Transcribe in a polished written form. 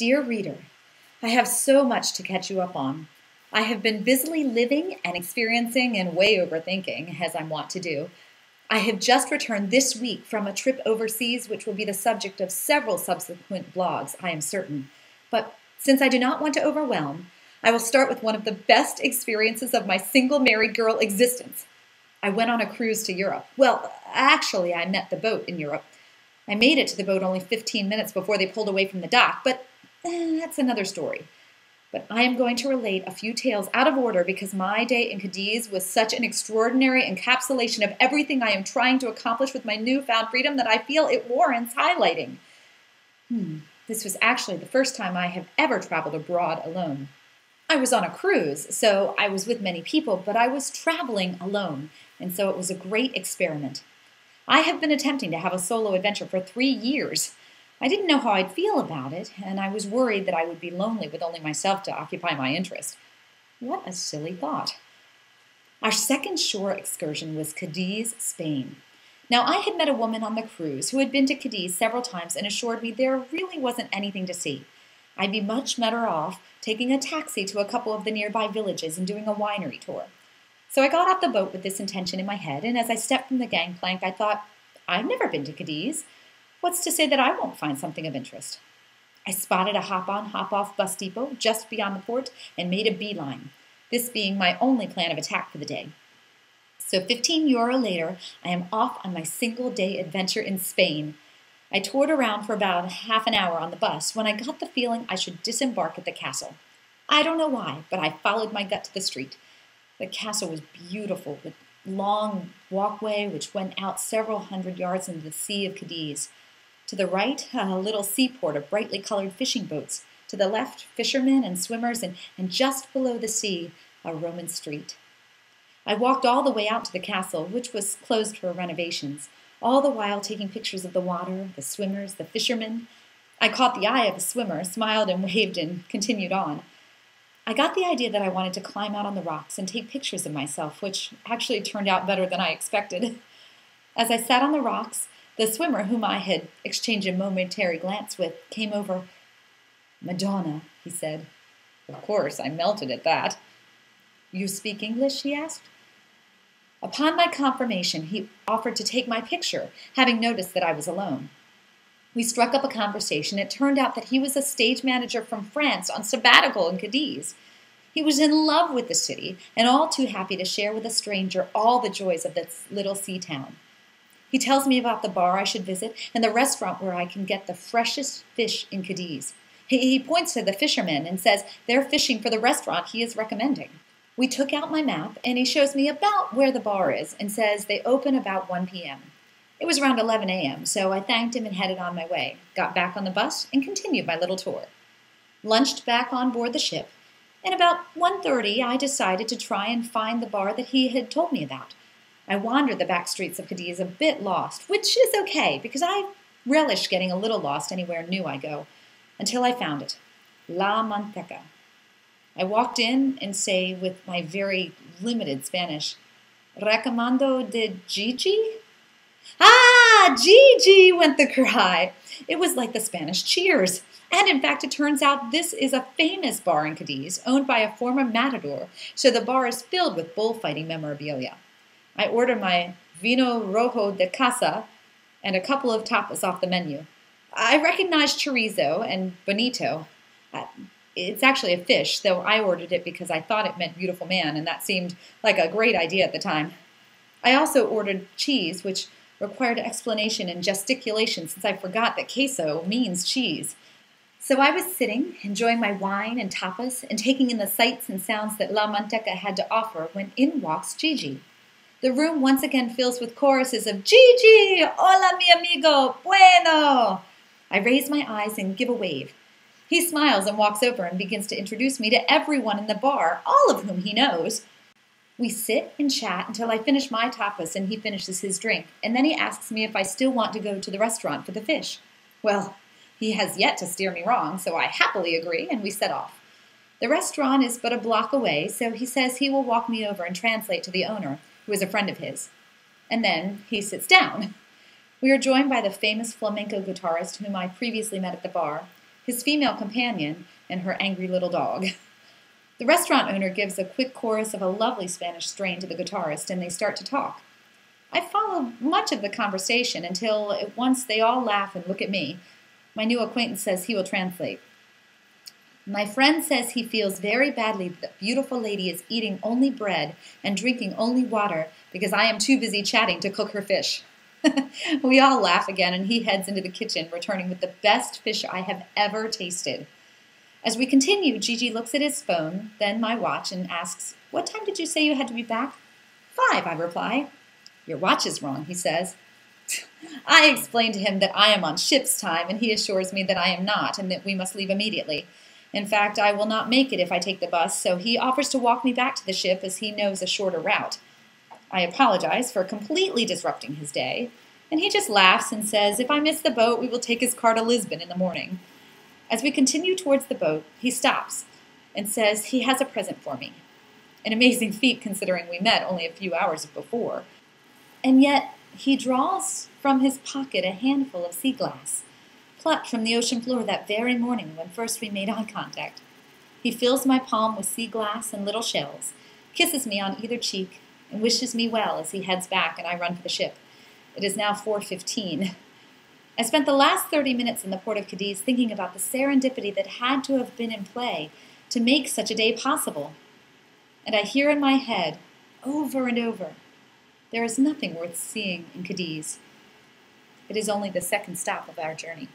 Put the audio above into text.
Dear reader, I have so much to catch you up on. I have been busily living and experiencing and way overthinking, as I'm wont to do. I have just returned this week from a trip overseas, which will be the subject of several subsequent blogs, I am certain. But since I do not want to overwhelm, I will start with one of the best experiences of my single married girl existence. I went on a cruise to Europe. Well, actually, I met the boat in Europe. I made it to the boat only 15 minutes before they pulled away from the dock, but that's another story. But I am going to relate a few tales out of order because my day in Cadiz was such an extraordinary encapsulation of everything I am trying to accomplish with my newfound freedom that I feel it warrants highlighting. This was actually the first time I have ever traveled abroad alone. I was on a cruise, so I was with many people, but I was traveling alone, and so it was a great experiment. I have been attempting to have a solo adventure for 3 years. I didn't know how I'd feel about it, and I was worried that I would be lonely with only myself to occupy my interest. What a silly thought. Our second shore excursion was Cadiz, Spain. Now, I had met a woman on the cruise who had been to Cadiz several times and assured me there really wasn't anything to see. I'd be much better off taking a taxi to a couple of the nearby villages and doing a winery tour. So I got off the boat with this intention in my head, and as I stepped from the gangplank, I thought, I've never been to Cadiz. What's to say that I won't find something of interest? I spotted a hop-on, hop-off bus depot just beyond the port and made a beeline, this being my only plan of attack for the day. So €15 later, I am off on my single-day adventure in Spain. I toured around for about half an hour on the bus when I got the feeling I should disembark at the castle. I don't know why, but I followed my gut to the street. The castle was beautiful, with a long walkway which went out several hundred yards into the Sea of Cadiz. To the right, a little seaport of brightly colored fishing boats. To the left, fishermen and swimmers, and just below the sea, a Roman street. I walked all the way out to the castle, which was closed for renovations, all the while taking pictures of the water, the swimmers, the fishermen. I caught the eye of a swimmer, smiled and waved, and continued on. I got the idea that I wanted to climb out on the rocks and take pictures of myself, which actually turned out better than I expected. As I sat on the rocks, the swimmer, whom I had exchanged a momentary glance with, came over. "Madonna," he said. Of course, I melted at that. "You speak English?" he asked. Upon my confirmation, he offered to take my picture, having noticed that I was alone. We struck up a conversation. It turned out that he was a stage manager from France on sabbatical in Cadiz. He was in love with the city and all too happy to share with a stranger all the joys of this little sea town. He tells me about the bar I should visit and the restaurant where I can get the freshest fish in Cadiz. He points to the fishermen and says they're fishing for the restaurant he is recommending. We took out my map, and he shows me about where the bar is and says they open about 1 p.m. It was around 11 a.m., so I thanked him and headed on my way, got back on the bus, and continued my little tour. Lunched back on board the ship, and about 1:30 I decided to try and find the bar that he had told me about. I wandered the back streets of Cadiz a bit lost, which is okay, because I relish getting a little lost anywhere new I go, until I found it. La Manteca. I walked in and say with my very limited Spanish, "Recomando de Gigi?" "Ah, Gigi!" went the cry. It was like the Spanish Cheers. And in fact, it turns out this is a famous bar in Cadiz, owned by a former matador, so the bar is filled with bullfighting memorabilia. I ordered my vino rojo de casa and a couple of tapas off the menu. I recognized chorizo and bonito. It's actually a fish, though I ordered it because I thought it meant beautiful man, and that seemed like a great idea at the time. I also ordered cheese, which required explanation and gesticulation since I forgot that queso means cheese. So I was sitting, enjoying my wine and tapas, and taking in the sights and sounds that La Manteca had to offer when in walks Gigi. The room once again fills with choruses of "Gigi! Hola, mi amigo! Bueno!" I raise my eyes and give a wave. He smiles and walks over and begins to introduce me to everyone in the bar, all of whom he knows. We sit and chat until I finish my tapas and he finishes his drink, and then he asks me if I still want to go to the restaurant for the fish. Well, he has yet to steer me wrong, so I happily agree, and we set off. The restaurant is but a block away, so he says he will walk me over and translate to the owner, who is a friend of his. And then he sits down. We are joined by the famous flamenco guitarist whom I previously met at the bar. his female companion, and her angry little dog. The restaurant owner gives a quick chorus of a lovely Spanish strain to the guitarist, and they start to talk. I follow much of the conversation until at once they all laugh and look at me. My new acquaintance says he will translate. My friend says he feels very badly that the beautiful lady is eating only bread and drinking only water because I am too busy chatting to cook her fish. We all laugh again, and he heads into the kitchen, returning with the best fish I have ever tasted. As we continue, Gigi looks at his phone, then my watch, and asks, "What time did you say you had to be back?" 5, I reply. "Your watch is wrong," he says. I explain to him that I am on ship's time, and he assures me that I am not, and that we must leave immediately. In fact, I will not make it if I take the bus, so he offers to walk me back to the ship as he knows a shorter route. I apologize for completely disrupting his day, and he just laughs and says if I miss the boat, we will take his car to Lisbon in the morning. As we continue towards the boat, he stops and says he has a present for me. An amazing feat considering we met only a few hours before. And yet, he draws from his pocket a handful of sea glass, plucked from the ocean floor that very morning when first we made eye contact. He fills my palm with sea glass and little shells, kisses me on either cheek, and wishes me well as he heads back and I run for the ship. It is now 4:15. I spent the last 30 minutes in the port of Cadiz thinking about the serendipity that had to have been in play to make such a day possible. And I hear in my head, over and over, there is nothing worth seeing in Cadiz. It is only the second stop of our journey.